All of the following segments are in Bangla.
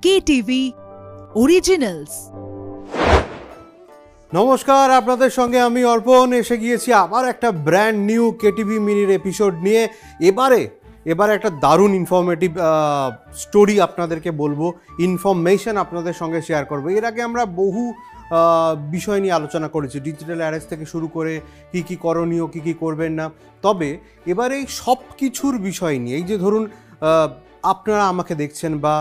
KTV originals. নমস্কার, আপনাদের সঙ্গে আমি অর্পণ এসে গিয়েছি আবার একটা ব্র্যান্ড নিউ কেটিভি মিনির এপিসোড নিয়ে। এবারে একটা দারুণ ইনফরমেটিভ স্টোরি আপনাদেরকে বলবো, ইনফরমেশন আপনাদের সঙ্গে শেয়ার করবো। এর আগে আমরা বহু বিষয় নিয়ে আলোচনা করেছি, ডিজিটাল অ্যারেস্ট থেকে শুরু করে কী কী করণীয়, কী কী করবেন না। তবে এবারে এই সব কিছুর বিষয় নিয়ে, এই যে ধরুন আপনারা আমাকে দেখছেন বা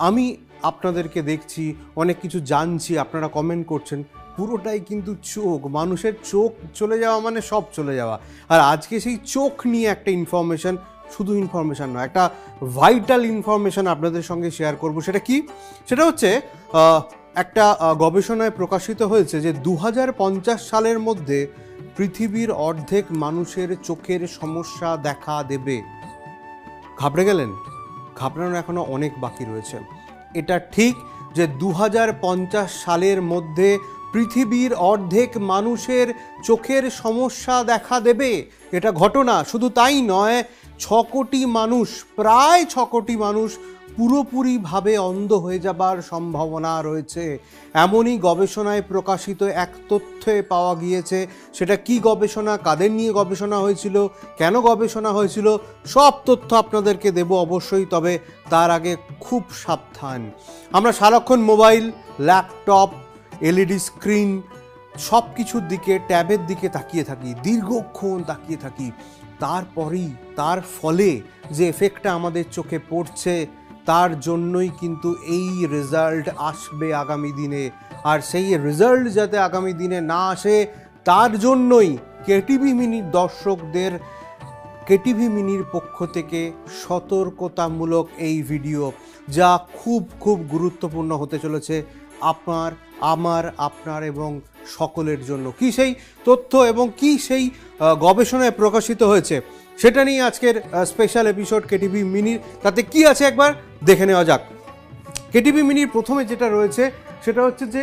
আমি আপনাদেরকে দেখছি, অনেক কিছু জানছি, আপনারা কমেন্ট করছেন, পুরোটাই কিন্তু চোখ, মানুষের চোখ চলে যাওয়া মানে সব চলে যাওয়া। আর আজকে সেই চোখ নিয়ে একটা ইনফরমেশন, শুধু ইনফরমেশান নয়, একটা ভাইটাল ইনফরমেশান আপনাদের সঙ্গে শেয়ার করব। সেটা কি? সেটা হচ্ছে একটা গবেষণায় প্রকাশিত হয়েছে যে 2050 সালের মধ্যে পৃথিবীর অর্ধেক মানুষের চোখের সমস্যা দেখা দেবে। ঘাবড়ে গেলেন? ঘাবড়ানো এখনও অনেক বাকি রয়েছে। এটা ঠিক যে 2050 সালের মধ্যে পৃথিবীর অর্ধেক মানুষের চোখের সমস্যা দেখা দেবে। এটা ঘটনা। শুধু তাই নয়, 6 কোটি মানুষ, প্রায় 6 কোটি মানুষ পুরোপুরিভাবে অন্ধ হয়ে যাবার সম্ভাবনা রয়েছে। এমনই গবেষণায় প্রকাশিত এক তথ্যে পাওয়া গিয়েছে। সেটা কি গবেষণা, কাদের নিয়ে গবেষণা হয়েছিল, কেন গবেষণা হয়েছিল, সব তথ্য আপনাদেরকে দেব অবশ্যই। তবে তার আগে খুব সাবধান। আমরা সারাক্ষণ মোবাইল, ল্যাপটপ, এলইডি স্ক্রিন সব কিছুর দিকে, ট্যাবের দিকে তাকিয়ে থাকি, দীর্ঘক্ষণ তাকিয়ে থাকি। তার ফলে যে এফেক্টটা আমাদের চোখে পড়ছে, তার জন্যই কিন্তু এই রেজাল্ট আসবে আগামী দিনে। আর সেই রেজাল্ট যাতে আগামী দিনে না আসে, তার জন্যই কেটিভি মিনির দর্শকদের, কেটিভি মিনির পক্ষ থেকে সতর্কতামূলক এই ভিডিও, যা খুব খুব গুরুত্বপূর্ণ হতে চলেছে আপনার এবং সকলের জন্য। কি সেই তথ্য এবং কি সেই গবেষণায় প্রকাশিত হয়েছে, সেটা নিয়ে আজকের স্পেশাল এপিসোড কেটিভি মিনির। তাতে কি আছে একবার দেখে নেওয়া যাক। কেটিভি মিনির প্রথমে যেটা রয়েছে সেটা হচ্ছে যে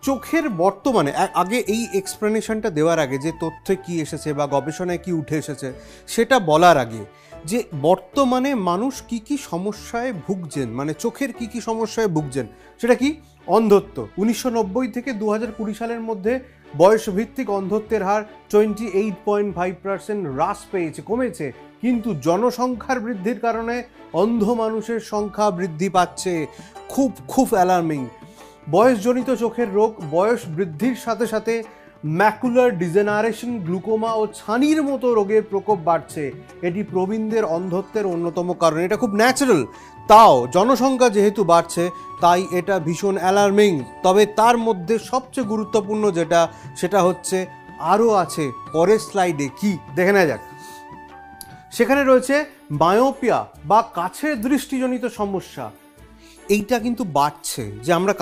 চোখের বর্তমানে, আগে এই এক্সপ্লেনেশনটা দেওয়ার আগে, যে তথ্যে কি এসেছে বা গবেষণায় কি উঠে এসেছে সেটা বলার আগে, যে বর্তমানে মানুষ কি কি সমস্যায় ভুগছেন, মানে চোখের কি কি সমস্যায় ভুগছেন, সেটা কি? অন্ধত্ব। 1990 থেকে 2020 সালের মধ্যে বয়সভিত্তিক অন্ধত্বের হার 28.5% হ্রাস পেয়েছে, কমেছে। কিন্তু জনসংখ্যার বৃদ্ধির কারণে অন্ধ মানুষের সংখ্যা বৃদ্ধি পাচ্ছে। খুব অ্যালার্মিং। বয়সজনিত চোখের রোগ, বয়স বৃদ্ধির সাথে সাথে ম্যাকুলার ডিজেনারেশন, গ্লুকোমা ও ছানির মতো রোগের প্রকোপ বাড়ছে। এটি প্রবীণদের অন্ধত্বের অন্যতম কারণ। এটা খুব ন্যাচারাল, তাও জনসংখ্যা যেহেতু বাড়ছে তাই এটা ভীষণ অ্যালার্মিং। তবে তার মধ্যে সবচেয়ে গুরুত্বপূর্ণ যেটা, সেটা হচ্ছে আরও আছে পরের স্লাইডে। কি দেখে নেওয়া যাক। সেখানে রয়েছে মায়োপিয়া বা কাছের দৃষ্টিজনিত সমস্যা। এইটা কিন্তু বাড়ছে, যে আমরা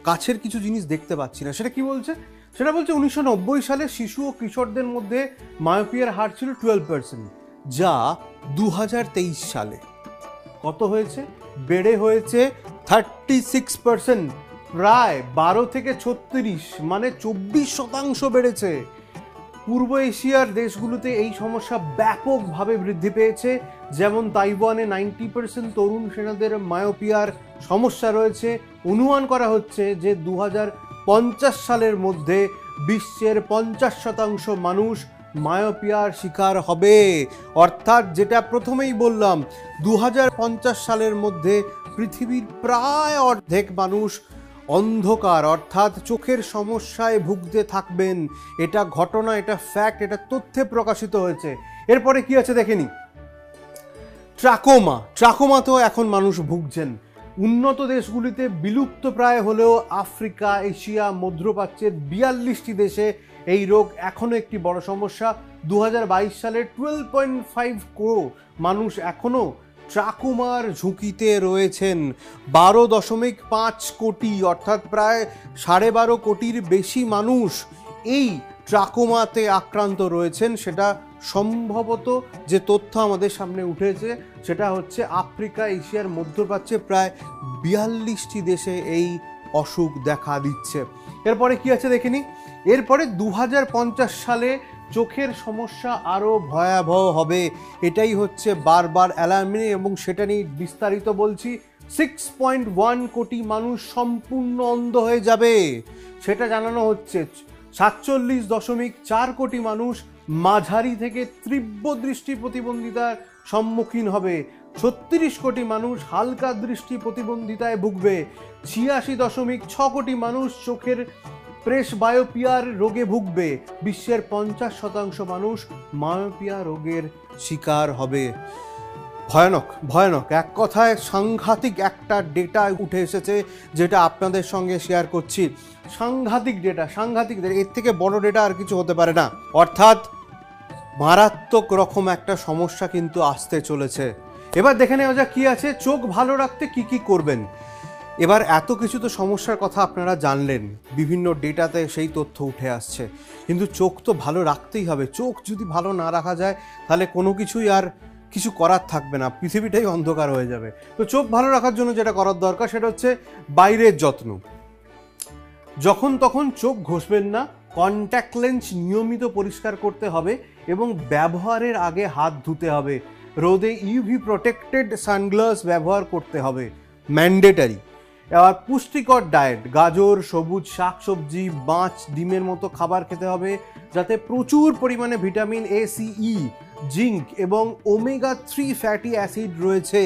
কাছের কিছু জিনিস দেখতে পাচ্ছি না। সেটা কি বলছে? সেটা বলছে 1990 সালে শিশু ও কিশোরদের মধ্যে মায়োপিয়ার হার ছিল 12%, যা 2023 সালে কত হয়েছে? বেড়ে হয়েছে 36%। প্রায় 12 থেকে 36, মানে 24% বেড়েছে। পূর্ব এশিয়ার দেশগুলোতে এই সমস্যা ব্যাপকভাবে বৃদ্ধি পেয়েছে। যেমন তাইওয়ানে 90% তরুণ সেনাদের মায়োপিয়ার সমস্যা রয়েছে। অনুমান করা হচ্ছে যে 2050 সালের মধ্যে বিশ্বের 50% মানুষ মায়োপিয়ার শিকার হবে। অর্থাৎ যেটা প্রথমেই বললাম, 2050 সালের মধ্যে পৃথিবীর প্রায় অর্ধেক মানুষ অন্ধকার, অর্থাৎ চোখের সমস্যায় ভুগতে থাকবেন। এটা ঘটনা, এটা ফ্যাক্ট, এটা তথ্যে প্রকাশিত হয়েছে। এরপরে কি আছে দেখেনি? ট্রাকোমাতেও এখন মানুষ ভুগছেন। উন্নত দেশগুলিতে বিলুপ্ত প্রায় হলেও আফ্রিকা, এশিয়া, মধ্যপ্রাচ্যের 42টি দেশে এই রোগ এখনও একটি বড় সমস্যা। 2022 সালে 12.5 করোড় মানুষ এখনও ট্রাকোমার ঝুঁকিতে রয়েছেন। 12.5 কোটি, অর্থাৎ প্রায় 12.5 কোটির বেশি মানুষ এই ট্রাকোমাতে আক্রান্ত রয়েছেন। সেটা সম্ভবত যে তথ্য আমাদের সামনে উঠেছে সেটা হচ্ছে আফ্রিকা, এশিয়ার, মধ্যপ্রাচ্যে প্রায় 42টি দেশে এই অসুখ দেখা দিচ্ছে। এরপরে কি আছে দেখে নি? এরপরে 2050 সালে চোখের সমস্যা আরও ভয়াবহ হবে। এটাই হচ্ছে বারবার অ্যালার্মিং, এবং সেটা নিয়ে বিস্তারিত বলছি। 6.1 কোটি মানুষ সম্পূর্ণ অন্ধ হয়ে যাবে সেটা জানানো হচ্ছে। 47.4 কোটি মানুষ মাঝারি থেকে তীব্র দৃষ্টি প্রতিবন্ধিতার সম্মুখীন হবে। 36 কোটি মানুষ হালকা দৃষ্টি প্রতিবন্ধিতায় ভুগবে। 86.6 কোটি মানুষ চোখের প্রেসবায়োপিয়ার রোগে ভুগবে। বিশ্বের 50% মানুষ মায়োপিয়া রোগের শিকার হবে। ভয়ানক ভয়ানক, এক কথায় সাংঘাতিক একটা ডেটা উঠে এসেছে যেটা আপনাদের সঙ্গে শেয়ার করছি। সাংঘাতিক ডেটা, সাংঘাতিক ডেটা, এর থেকে বড় ডেটা আর কিছু হতে পারে না। অর্থাৎ মারাত্মক রকম একটা সমস্যা কিন্তু আসতে চলেছে। এবার দেখে নেওয়া যাক কি আছে। চোখ ভালো রাখতে কি কি করবেন। এবার এত কিছু তো সমস্যার কথা আপনারা জানলেন, বিভিন্ন ডেটাতে সেই তথ্য উঠে আসছে, কিন্তু চোখ তো ভালো রাখতেই হবে। চোখ যদি ভালো না রাখা যায় তাহলে কোনো কিছুই আর কিছু করার থাকবে না, পৃথিবীটাই অন্ধকার হয়ে যাবে। তো চোখ ভালো রাখার জন্য যেটা করার দরকার সেটা হচ্ছে বাইরের যত্ন। যখন তখন চোখ ঘষবেন না, কন্ট্যাক্ট লেন্স নিয়মিত পরিষ্কার করতে হবে এবং ব্যবহারের আগে হাত ধুতে হবে। রোদে ইউভি প্রোটেক্টেড সানগ্লাস ব্যবহার করতে হবে, ম্যান্ডেটারি। এবার পুষ্টিকর ডায়েট, গাজর, সবুজ শাকসবজি, মাছ, ডিমের মতো খাবার খেতে হবে যাতে প্রচুর পরিমাণে vitamin A, C, E, zinc এবং ওমেগা 3 ফ্যাটি অ্যাসিড রয়েছে।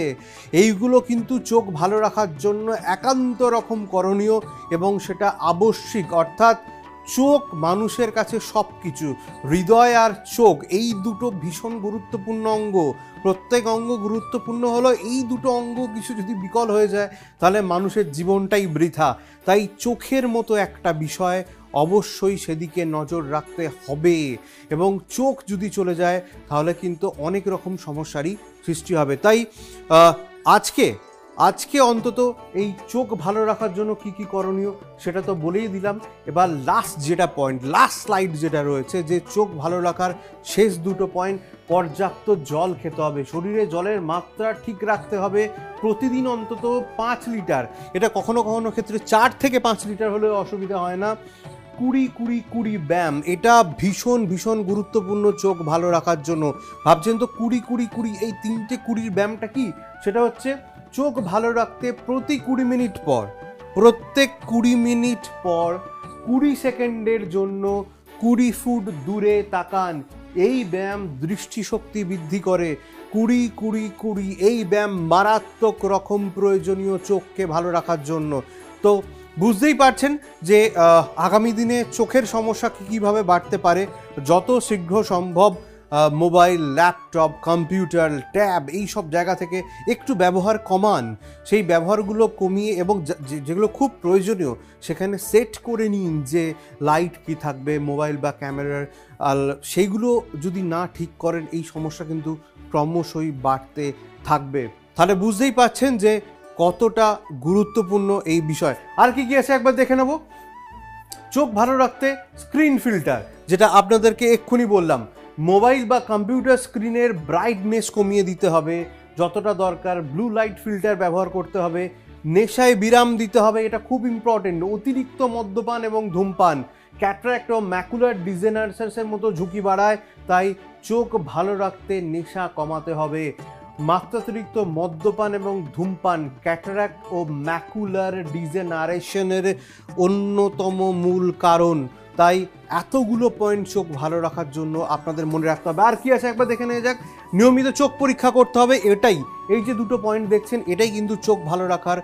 এইগুলো কিন্তু চোখ ভালো রাখার জন্য একান্ত রকম করণীয় এবং সেটা আবশ্যিক। অর্থাৎ চোখ মানুষের কাছে সব কিছু। হৃদয় আর চোখ এই দুটো ভীষণ গুরুত্বপূর্ণ অঙ্গ। প্রত্যেক অঙ্গ গুরুত্বপূর্ণ হলো, এই দুটো অঙ্গ কিছু যদি বিকল হয়ে যায় তাহলে মানুষের জীবনটাই বৃথা। তাই চোখের মতো একটা বিষয় অবশ্যই সেদিকে নজর রাখতে হবে এবং চোখ যদি চলে যায় তাহলে কিন্তু অনেক রকম সমস্যারই সৃষ্টি হবে। তাই আজকে অন্তত এই চোখ ভালো রাখার জন্য কি কি করণীয় সেটা তো বলেই দিলাম। এবার লাস্ট যেটা পয়েন্ট, লাস্ট স্লাইড যেটা রয়েছে, যে চোখ ভালো রাখার শেষ দুটো পয়েন্ট, পর্যাপ্ত জল খেতে হবে। শরীরে জলের মাত্রা ঠিক রাখতে হবে, প্রতিদিন অন্তত 5 লিটার। এটা কখনো কখনো ক্ষেত্রে 4 থেকে 5 লিটার হলেও অসুবিধা হয় না। 20-20-20 ব্যায়াম, এটা ভীষণ ভীষণ গুরুত্বপূর্ণ চোখ ভালো রাখার জন্য। ভাবছেন তো 20-20-20 এই 3টে 20 ব্যায়ামটা কি? সেটা হচ্ছে চোখ ভালো রাখতে প্রতি 20 মিনিট পর, প্রত্যেক 20 মিনিট পর 20 সেকেন্ডের জন্য 20 ফুট দূরে তাকান। এই ব্যায়াম দৃষ্টিশক্তি বৃদ্ধি করে। 20-20-20 এই ব্যায়াম মারাত্মক রকম প্রয়োজনীয় চোখকে ভালো রাখার জন্য। তো বুঝতেই পারছেন যে আগামী দিনে চোখের সমস্যা কীভাবে বাড়তে পারে। যত শীঘ্র সম্ভব মোবাইল, ল্যাপটপ, কম্পিউটার, ট্যাব এই সব জায়গা থেকে একটু ব্যবহার কমান। সেই ব্যবহারগুলো কমিয়ে এবং যেগুলো খুব প্রয়োজনীয় সেখানে সেট করে নিন যে লাইট কি থাকবে, মোবাইল বা ক্যামেরার, সেইগুলো যদি না ঠিক করেন এই সমস্যা কিন্তু ক্রমশই বাড়তে থাকবে। তাহলে বুঝতেই পারছেন যে কতটা গুরুত্বপূর্ণ এই বিষয়। আর কি কি আছে একবার দেখে নেব। চোখ ভালো রাখতে স্ক্রিন ফিল্টার, যেটা আপনাদেরকে এক্ষুনি বললাম। মোবাইল বা কম্পিউটার স্ক্রিনের ব্রাইটনেস কমিয়ে দিতে হবে যতটা দরকার। ব্লু লাইট ফিল্টার ব্যবহার করতে হবে। নেশায় বিরাম দিতে হবে, এটা খুব ইম্পর্টেন্ট। অতিরিক্ত মদ্যপান এবং ধূমপান ক্যাটারাক্ট ও ম্যাকুলার ডিজেনারেশনের মতো ঝুঁকি বাড়ায়। তাই চোখ ভালো রাখতে নেশা কমাতে হবে। মাত্রাতিরিক্ত মদ্যপান এবং ধূমপান ক্যাটারাক্ট ও ম্যাকুলার ডিজেনারেশনের অন্যতম মূল কারণ। তাই এতগুলো পয়েন্ট চোখ ভালো রাখার জন্য আপনাদের মনে রাখতে হবে। আর কি আছে একবার দেখে নেওয়া যাক। নিয়মিত চোখ পরীক্ষা করতে হবে। এই যে দুটো পয়েন্ট দেখছেন, এটাই কিন্তু চোখ ভালো রাখার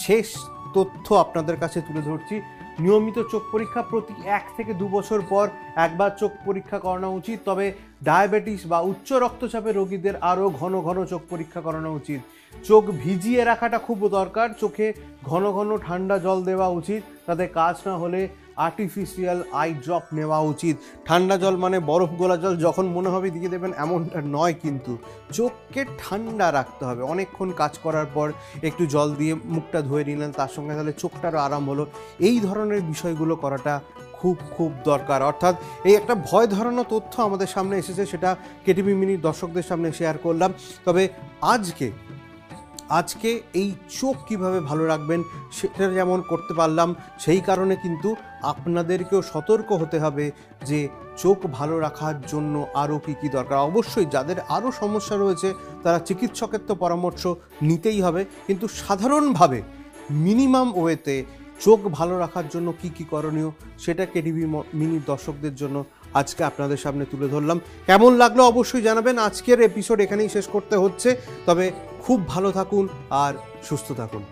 শেষ তথ্য আপনাদের কাছে তুলে ধরছি। নিয়মিত চোখ পরীক্ষা, প্রতি 1 থেকে 2 বছর পর একবার চোখ পরীক্ষা করানো উচিত। তবে ডায়াবেটিস বা উচ্চ রক্তচাপের রোগীদের আরও ঘন ঘন চোখ পরীক্ষা করানো উচিত। চোখ ভিজিয়ে রাখাটা খুব দরকার। চোখে ঘন ঘন ঠান্ডা জল দেওয়া উচিত। তাতে কাজ না হলে আর্টিফিশিয়াল আই ড্রপ নেওয়া উচিত। ঠান্ডা জল মানে বরফ গোলা জল যখন মনে হবে দিয়ে দেবেন এমনটা নয়, কিন্তু চোখকে ঠান্ডা রাখতে হবে। অনেকক্ষণ কাজ করার পর একটু জল দিয়ে মুখটা ধুয়ে নিলেন, তার সঙ্গে তাহলে চোখটারও আরাম হলো। এই ধরনের বিষয়গুলো করাটা খুব খুব দরকার। অর্থাৎ এই একটা ভয় ধরানো তথ্য আমাদের সামনে এসেছে, সেটা কেটিভি মিনির দর্শকদের সামনে শেয়ার করলাম। তবে আজকে এই চোখ কিভাবে ভালো রাখবেন সেটা যেমন করতে পারলাম, সেই কারণে কিন্তু আপনাদেরকেও সতর্ক হতে হবে যে চোখ ভালো রাখার জন্য আরও কী কী দরকার? অবশ্যই যাদের আরও সমস্যা রয়েছে তারা চিকিৎসকের তো পরামর্শ নিতেই হবে, কিন্তু সাধারণভাবে মিনিমাম ওয়েতে চোখ ভালো রাখার জন্য কী কী করণীয় সেটা কেটিভি মিনির দর্শকদের জন্য আজকে আপনাদের সামনে তুলে ধরলাম। কেমন লাগলো অবশ্যই জানাবেন। আজকের এপিসোড এখানেই শেষ করতে হচ্ছে, তবে খুব ভালো থাকুন আর সুস্থ থাকুন।